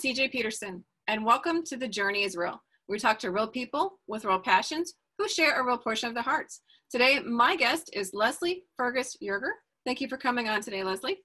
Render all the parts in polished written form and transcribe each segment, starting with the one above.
TJ Peterson, and welcome to The Journey is Real. We talk to real people with real passions who share a real portion of their hearts. Today, my guest is Leslie Fergus Yerger. Thank you for coming on today, Leslie.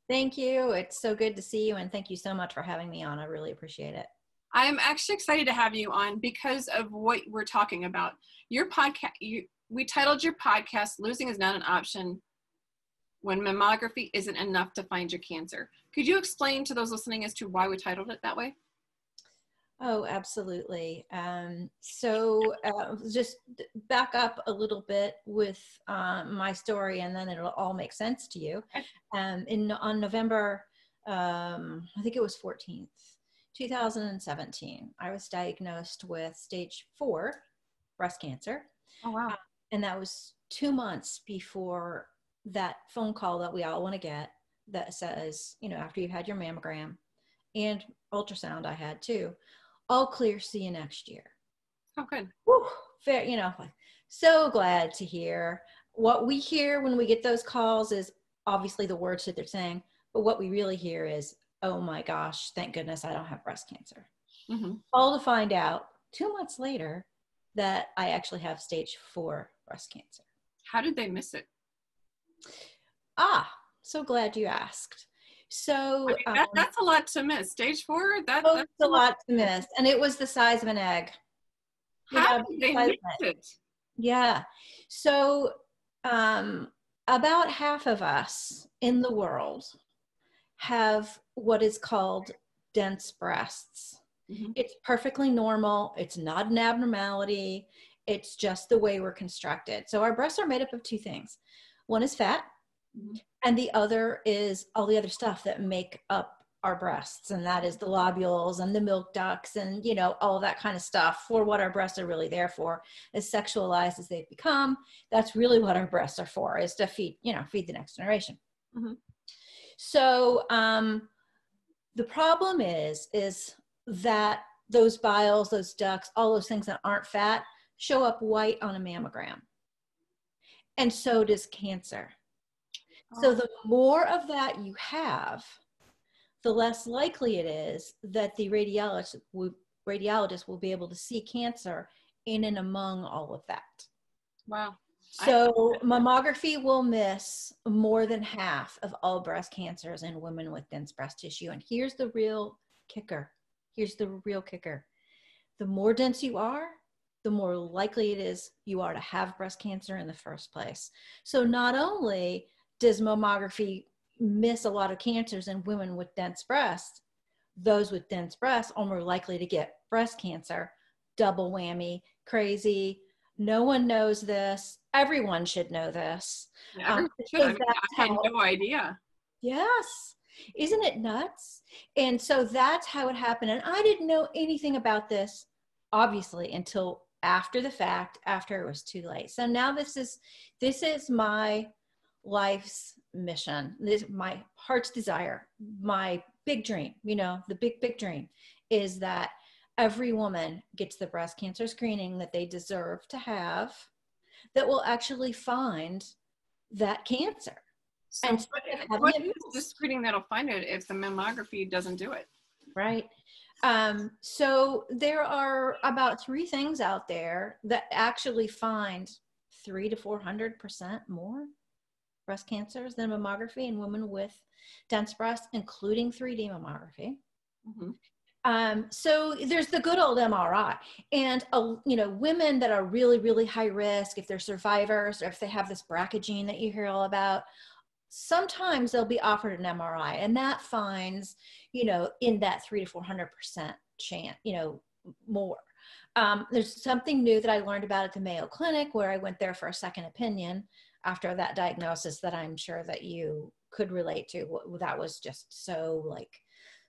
Thank you. It's so good to see you, and thank you so much for having me on. I really appreciate it. I am actually excited to have you on because of what we're talking about. Your podcast, we titled your podcast, Losing is Not an Option When Mammography Isn't Enough to Find Your Cancer. Could you explain to those listening as to why we titled it that way? Oh, absolutely. Just back up a little bit with my story, and then it'll all make sense to you. On November, I think it was 14th, 2017, I was diagnosed with stage 4 breast cancer. Oh, wow. And that was 2 months before that phone call that we all want to get that says, after you've had your mammogram and ultrasound, I had too, all clear, see you next year. Oh, good. Whew, fair, so glad to hear. What we hear when we get those calls is obviously the words that they're saying, but what we really hear is, oh my gosh, thank goodness I don't have breast cancer. Mm-hmm. All to find out 2 months later that I actually have stage 4 breast cancer. How did they miss it? So glad you asked. So that's a lot to miss. Stage 4? That's a lot to miss. And it was the size of an egg. How did they miss it? Yeah. So about half of us in the world have what is called dense breasts. Mm-hmm. It's perfectly normal. It's not an abnormality. It's just the way we're constructed. So our breasts are made up of 2 things. One is fat, mm-hmm. and the other is all the other stuff that make up our breasts. And that is the lobules and the milk ducts and, all of that kind of stuff for what our breasts are really there for. As sexualized as they've become, that's really what our breasts are for, is to feed the next generation. Mm-hmm. So the problem is that those biles, those ducts, all those things that aren't fat show up white on a mammogram. And so does cancer. So the more of that you have, the less likely it is that the radiologist will be able to see cancer in and among all of that. Wow. So mammography will miss more than half of all breast cancers in women with dense breast tissue. And here's the real kicker. The more dense you are, the more likely it is you are to have breast cancer in the first place. So not only does mammography miss a lot of cancers in women with dense breasts, those with dense breasts are more likely to get breast cancer. Double whammy, crazy. No one knows this. Everyone should know this. Yeah, everyone should. I had no idea. Yes. Isn't it nuts? And so that's how it happened. And I didn't know anything about this, obviously, until after the fact, after it was too late. So now this is my life's mission. This is my heart's desire, my big dream, the big dream is that every woman gets the breast cancer screening that they deserve to have, that will actually find that cancer. So and what is the screening that'll find it if the mammography doesn't do it? Right. So there are about 3 things out there that actually find 300 to 400% more breast cancers than mammography in women with dense breasts, including 3D mammography. Mm-hmm. So there's the good old MRI, and women that are really, really high risk, if they're survivors or if they have this BRCA gene that you hear all about, sometimes they'll be offered an MRI, and that finds, in that 300 to 400% chance, more. There's something new that I learned about at the Mayo Clinic, where I went there for a second opinion after that diagnosis that I'm sure that you could relate to. That was just so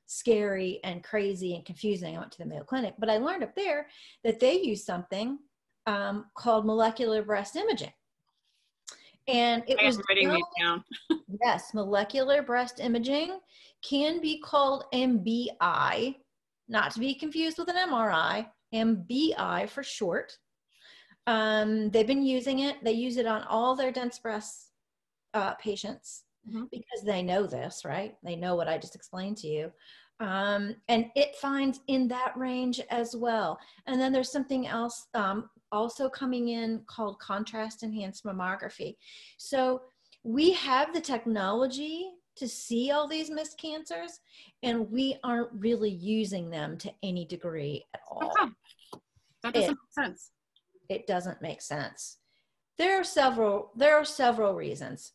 scary and crazy and confusing. I went to the Mayo Clinic, but I learned up there that they use something called molecular breast imaging. And it was writing these down. Yes, molecular breast imaging can be called MBI, not to be confused with an MRI, MBI for short. They've been using it. They use it on all their dense breast patients, mm-hmm. because they know this, right? They know what I just explained to you. And it finds in that range as well. And then there's something else also coming in called contrast enhanced mammography. So we have the technology to see all these missed cancers, and we aren't really using them to any degree at all. Okay. That doesn't make sense. It doesn't make sense. There are several reasons.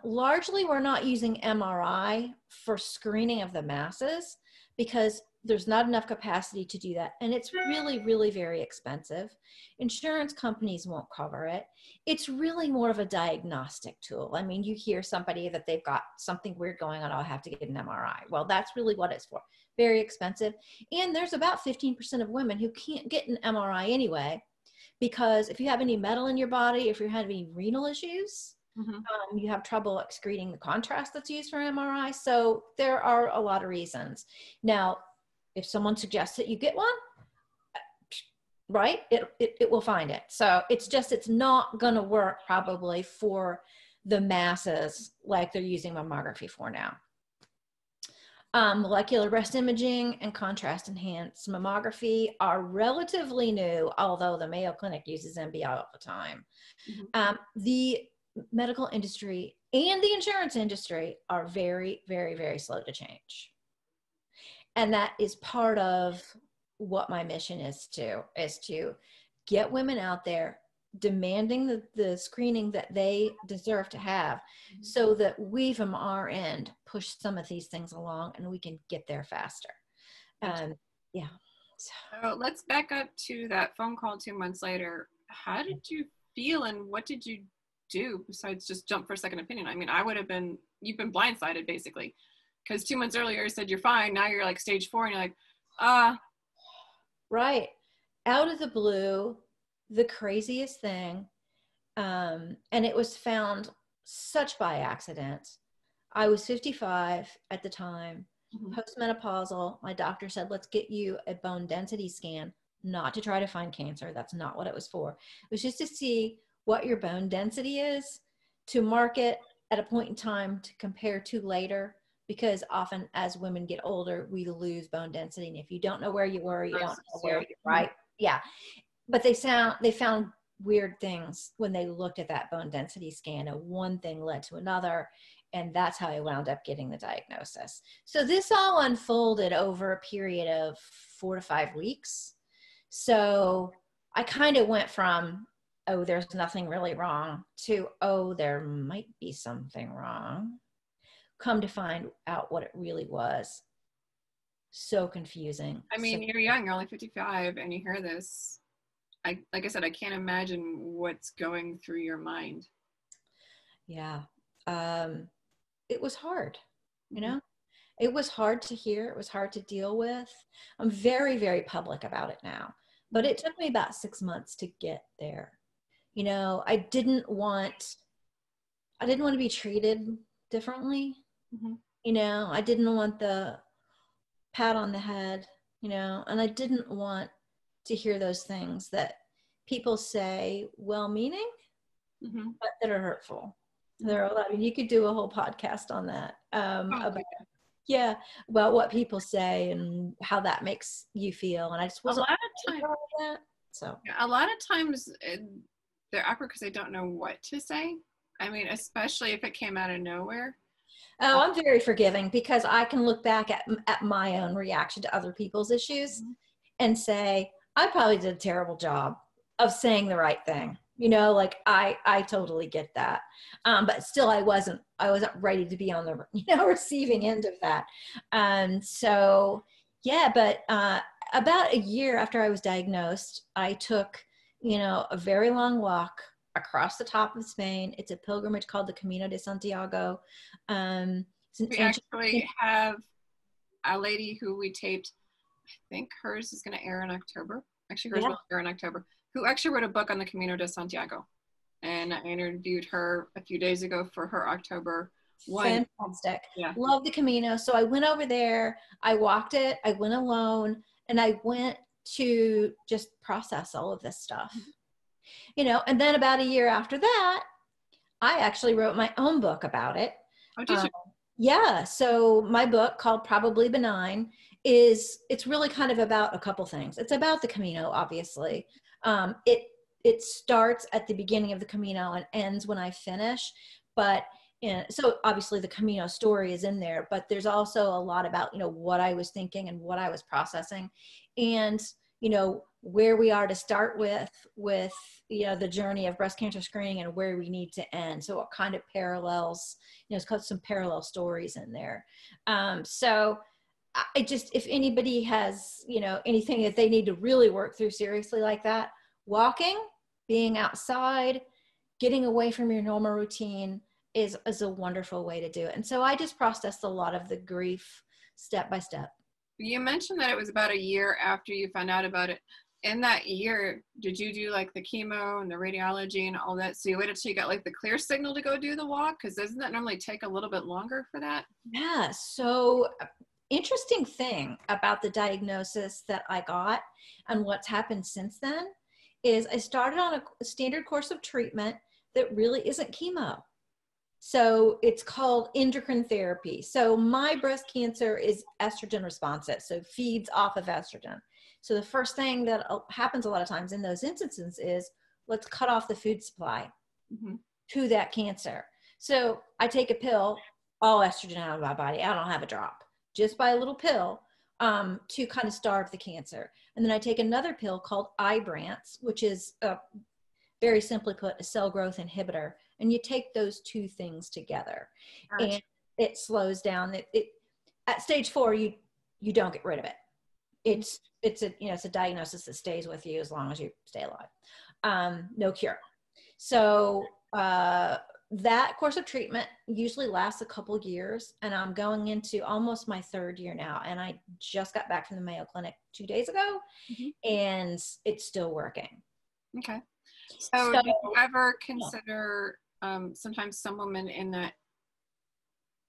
Largely, we're not using MRI for screening of the masses because there's not enough capacity to do that. And it's really, really very expensive. Insurance companies won't cover it. It's really more of a diagnostic tool. I mean, you hear somebody that they've got something weird going on, I'll have to get an MRI. Well, that's really what it's for. Very expensive. And there's about 15% of women who can't get an MRI anyway, because if you have any metal in your body, if you're having renal issues, you have trouble excreting the contrast that's used for MRI. So there are a lot of reasons. Now, if someone suggests that you get one, right, it will find it. So it's not going to work probably for the masses like they're using mammography for now. Molecular breast imaging and contrast enhanced mammography are relatively new, although the Mayo Clinic uses MBI all the time. The medical industry and the insurance industry are very, very, very slow to change. And that is part of what my mission is to get women out there demanding the screening that they deserve to have, so that we from our end push some of these things along and we can get there faster. Yeah. So let's back up to that phone call 2 months later. How did you feel and what did you do besides just jump for a second opinion? I mean, you've been blindsided basically, because 2 months earlier you said you're fine. Now you're like stage 4 and you're like, right. Out of the blue, the craziest thing. And it was found such by accident. I was 55 at the time, postmenopausal. My doctor said, let's get you a bone density scan, not to try to find cancer. That's not what it was for. It was just to see what your bone density is, to mark it at a point in time to compare to later, because often as women get older, we lose bone density. And if you don't know where you were, you don't know where you're right. Yeah. But they found weird things when they looked at that bone density scan, and one thing led to another. And that's how I wound up getting the diagnosis. So this all unfolded over a period of 4 to 5 weeks. So I kind of went from, oh, there's nothing really wrong, to, oh, there might be something wrong. Come to find out what it really was. So confusing. I mean, you're young, you're only 55, and you hear this. Like I said, I can't imagine what's going through your mind. Yeah. It was hard, you know? It was hard to hear. It was hard to deal with. I'm very, very public about it now, but it took me about 6 months to get there. You know, I didn't want to be treated differently. You know, I didn't want the pat on the head, you know, and I didn't want to hear those things that people say well-meaning, but that are hurtful. There are a lot. I mean, you could do a whole podcast on that, about what people say and how that makes you feel. And I just wasn't that. So a lot of times they're awkward because they don't know what to say. I mean, especially if it came out of nowhere. Oh, I'm very forgiving, because I can look back at my own reaction to other people's issues and say, I probably did a terrible job of saying the right thing. You know, like I totally get that. But still I wasn't ready to be on the, receiving end of that. So yeah, but about a year after I was diagnosed, I took, a very long walk across the top of Spain. It's a pilgrimage called the Camino de Santiago. We actually have a lady who we taped, I think hers is going to air in October. Actually, hers will air in October, who actually wrote a book on the Camino de Santiago. And I interviewed her a few days ago for her October one. Fantastic. Yeah. Love the Camino. So I went over there, I walked it, I went alone, and I went to just process all of this stuff. And then about a year after that, I actually wrote my own book about it. Oh, did you? Yeah. So my book, called Probably Benign, it's really kind of about a couple things. It's about the Camino, obviously. It starts at the beginning of the Camino and ends when I finish. But so obviously the Camino story is in there, but there's also a lot about, what I was thinking and what I was processing, and where we are to start with the journey of breast cancer screening and where we need to end. So what kind of parallels, it's got some parallel stories in there. So I just, if anybody has, anything that they need to really work through seriously like that, walking, being outside, getting away from your normal routine is a wonderful way to do it. And so I just processed a lot of the grief step by step. You mentioned that it was about a year after you found out about it. In that year, did you do like the chemo and the radiology and all that? So you waited till you got like the clear signal to go do the walk? Because doesn't that normally take a little bit longer for that? Yeah. So interesting thing about the diagnosis that I got and what's happened since then is I started on a standard course of treatment that really isn't chemo. So it's called endocrine therapy. So my breast cancer is estrogen responsive, so feeds off of estrogen. So the first thing that happens a lot of times in those instances is let's cut off the food supply to that cancer. So I take a pill, all estrogen out of my body. I don't have a drop, just by a little pill to kind of starve the cancer. And then I take another pill called Ibrance, which is very simply put, a cell growth inhibitor. And you take those two things together, gotcha. And it slows down. It at stage 4, you don't get rid of it. It's a diagnosis that stays with you as long as you stay alive. No cure. So that course of treatment usually lasts a couple years, and I'm going into almost my 3rd year now. And I just got back from the Mayo Clinic 2 days ago, and it's still working. Okay. So do you ever consider sometimes some women in that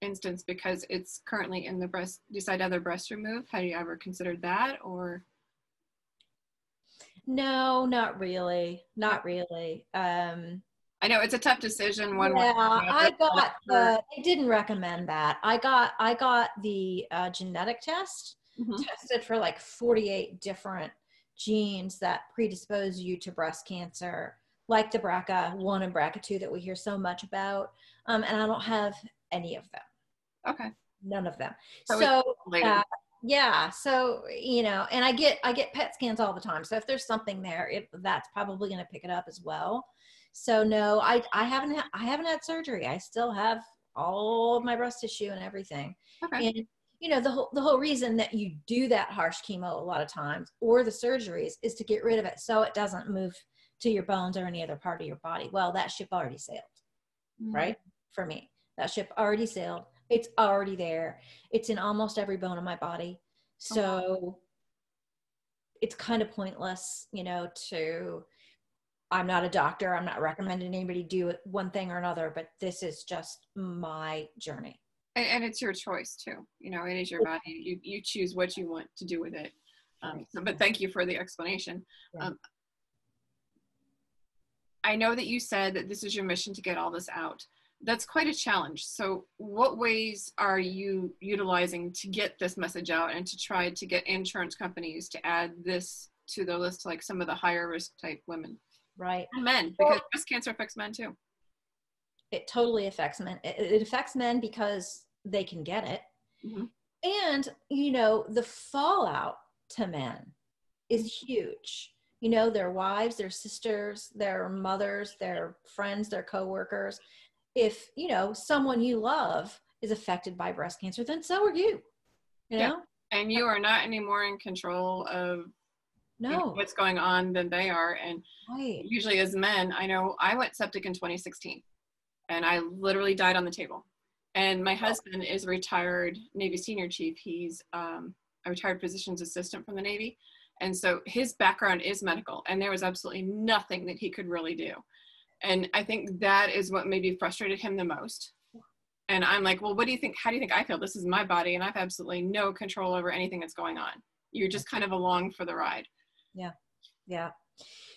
instance, because it's currently in the breast, decide to have their breast removed? Have you ever considered that, or? No, not really. Not really. I know it's a tough decision. They didn't recommend that. I got the genetic test, tested for like 48 different genes that predispose you to breast cancer, like the BRCA1 and BRCA2 that we hear so much about. And I don't have any of them. Okay. None of them. So yeah. So, and I get PET scans all the time. So if there's something there, that's probably going to pick it up as well. So no, I haven't had surgery. I still have all of my breast tissue and everything. Okay. And the whole reason that you do that harsh chemo a lot of times, or the surgeries, is to get rid of it so it doesn't move to your bones or any other part of your body. Well, that ship already sailed, right? For me, that ship already sailed. It's already there. It's in almost every bone in my body. So it's kind of pointless, I'm not a doctor. I'm not recommending anybody do one thing or another, but this is just my journey. And it's your choice too. It is your body. You choose what you want to do with it. But thank you for the explanation. Yeah. I know that you said that this is your mission to get all this out. That's quite a challenge. So what ways are you utilizing to get this message out and to try to get insurance companies to add this to the list, like some of the higher risk type women? Right. And men, because breast cancer affects men too. It totally affects men. It affects men because they can get it. And, the fallout to men is huge. Their wives, their sisters, their mothers, their friends, their coworkers. If, someone you love is affected by breast cancer, then so are you, know? And you are not any more in control of what's going on than they are. And usually as men, I know I went septic in 2016 and I literally died on the table. And my husband is a retired Navy senior chief. He's a retired physician's assistant from the Navy. And so his background is medical, and there was absolutely nothing that he could really do. And I think that is what maybe frustrated him the most. And I'm like, well, what do you think? How do you think I feel? This is my body, and I have absolutely no control over anything that's going on. You're just kind of along for the ride. Yeah. Yeah.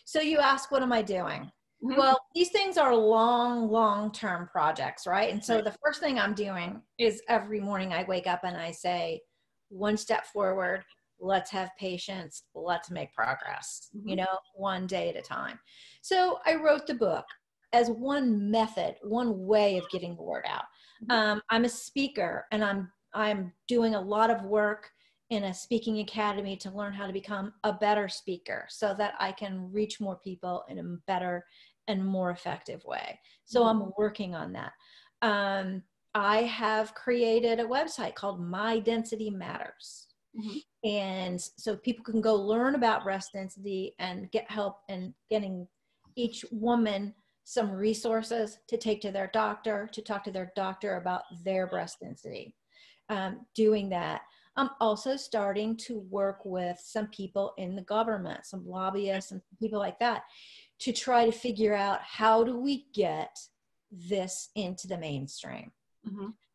So you ask, what am I doing? Well, these things are long-term projects, right? And so the first thing I'm doing is every morning I wake up and I say, one step forward, let's have patience, let's make progress, one day at a time. So I wrote the book as one method, one way of getting the word out. I'm a speaker, and I'm doing a lot of work in a speaking academy to learn how to become a better speaker so that I can reach more people in a better and more effective way. So I'm working on that. I have created a website called My Density Matters. And so people can go learn about breast density and get help in getting each woman some resources to take to their doctor, to talk to their doctor about their breast density. Doing that. I'm also starting to work with some people in the government, some lobbyists and people like that, to try to figure out how do we get this into the mainstream.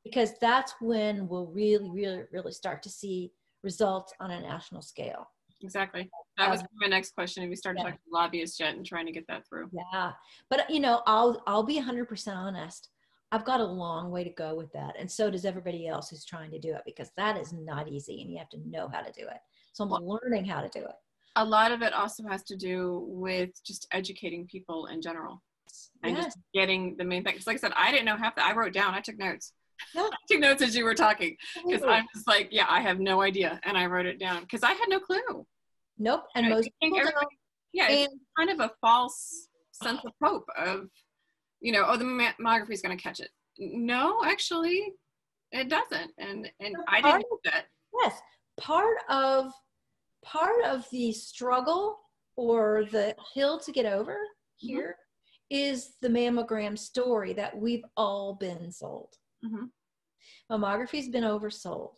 Because that's when we'll really start to see results on a national scale. Exactly. That was my next question. Have you started talking to lobbyists yet and trying to get that through? Yeah. But I'll be 100% honest. I've got a long way to go with that. And so does everybody else who's trying to do it, because that is not easy and you have to know how to do it. So I'm learning how to do it. A lot of it also has to do with just educating people in general and just getting the main thing. Because like I said, I didn't know half that. I wrote down, I took notes. I took notes as you were talking because I'm just like, I have no idea. And I wrote it down because I had no clue. Nope. And most people don't. It's kind of a false sense of hope of, the mammography is going to catch it. No, actually, it doesn't. And I didn't know that. Yes. Part of the struggle or the hill to get over here is the mammogram story that we've all been sold. Mammography's been oversold.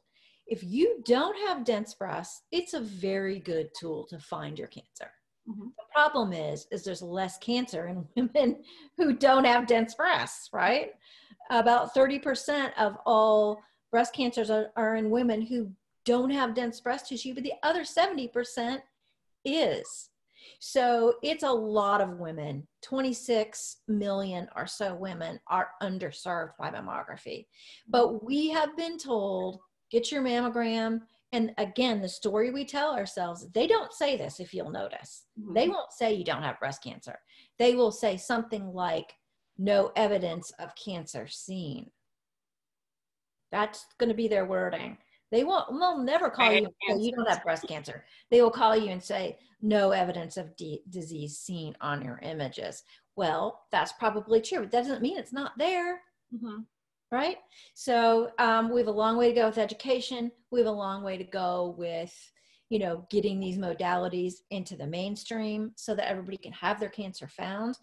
If you don't have dense breasts, it's a very good tool to find your cancer. The problem is there's less cancer in women who don't have dense breasts, right? About 30% of all breast cancers are in women who don't have dense breast tissue, but the other 70% is. So it's a lot of women. 26 million or so women are underserved by mammography. But we have been told, get your mammogram. And again, the story we tell ourselves, they don't say this, if you'll notice. They won't say you don't have breast cancer. They will say something like, no evidence of cancer seen. That's going to be their wording. They'll never call you and say you don't have breast cancer. They will call you and say, no evidence of disease seen on your images. Well, that's probably true. But that doesn't mean it's not there. Right? So we have a long way to go with education. We have a long way to go with, getting these modalities into the mainstream so that everybody can have their cancer found.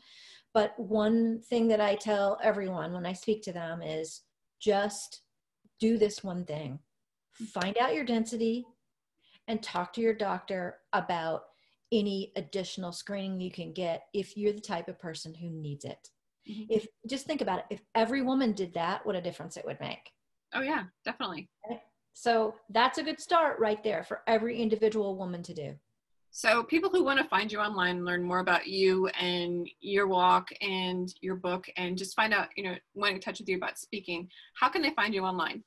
But one thing that I tell everyone when I speak to them is just do this one thing. Find out your density and talk to your doctor about any additional screening you can get if you're the type of person who needs it. If just think about it, if every woman did that, what a difference it would make. Oh yeah, definitely. Okay? So that's a good start right there for every individual woman to do. So people who want to find you online, learn more about you and your walk and your book, and just find out, want in touch with you about speaking, how can they find you online?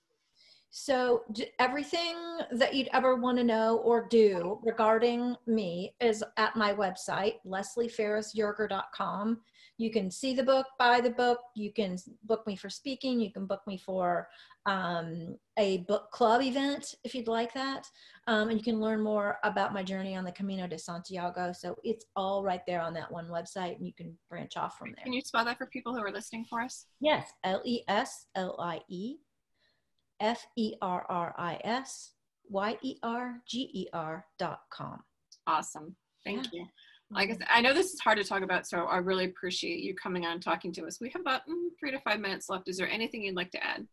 So everything that you'd ever want to know or do regarding me is at my website, leslieferrisjerger.com. You can see the book, buy the book. You can book me for speaking. You can book me for a book club event if you'd like that. And you can learn more about my journey on the Camino de Santiago. So it's all right there on that one website, and you can branch off from there. Can you spell that for people who are listening for us? Yes, LESLIEFERRISYERGER.com. Awesome. Thank you. Like I said, I know this is hard to talk about, so I really appreciate you coming on and talking to us. We have about 3 to 5 minutes left. Is there anything you'd like to add?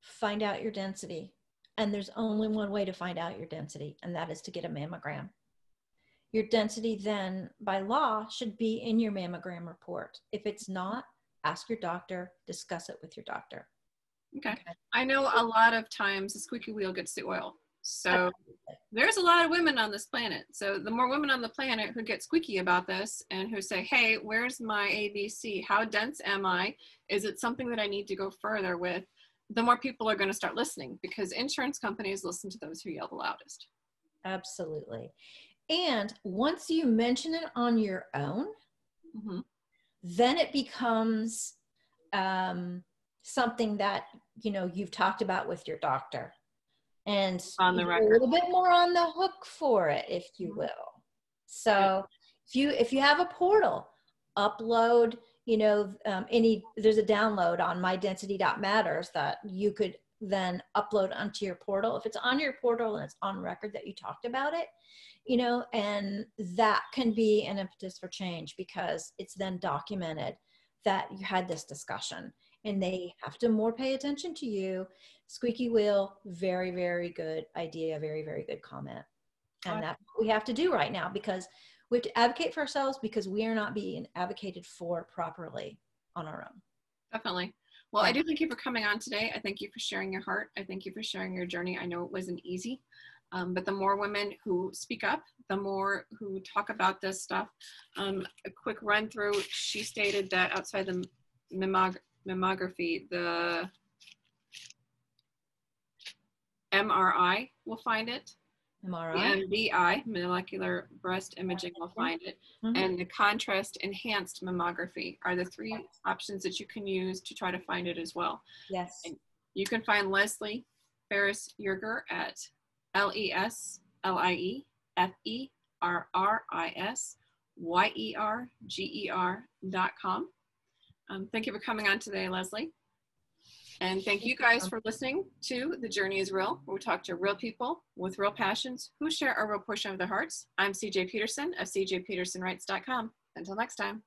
Find out your density. And there's only one way to find out your density, and that is to get a mammogram. Your density then, by law, should be in your mammogram report. If it's not, ask your doctor, discuss it with your doctor. Okay. I know a lot of times the squeaky wheel gets the oil. So there's a lot of women on this planet. So the more women on the planet who get squeaky about this and who say, hey, where's my ABC? How dense am I? Is it something that I need to go further with? The more people are going to start listening, because insurance companies listen to those who yell the loudest. Absolutely. And once you mention it on your own, then it becomes something that, you know, you've talked about with your doctor, and on the record, a little bit more on the hook for it, if you will. So if you have a portal, upload, you know, there's a download on mydensity.matters that you could then upload onto your portal. If it's on your portal and it's on record that you talked about it, you know, and that can be an impetus for change, because it's then documented that you had this discussion, and they have to more pay attention to you. Squeaky wheel, very, very good idea. Very, very good comment. And that's what we have to do right now, because we have to advocate for ourselves, because we are not being advocated for properly on our own. Definitely. Well, I do thank you for coming on today. I thank you for sharing your heart. I thank you for sharing your journey. I know it wasn't easy, but the more women who speak up, the more who talk about this stuff. A quick run through, she stated that outside the mammography, the MRI will find it. MRI? The MBI, molecular breast imaging, will find it. And the contrast enhanced mammography are the three options that you can use to try to find it as well. Yes. And you can find Leslie Ferris Yerger at LeslieFerrisYerger.com. Thank you for coming on today, Leslie. And thank you guys for listening to The Journey is Real, where we talk to real people with real passions who share a real portion of their hearts. I'm CJ Peterson of CJPetersonWrites.com. Until next time.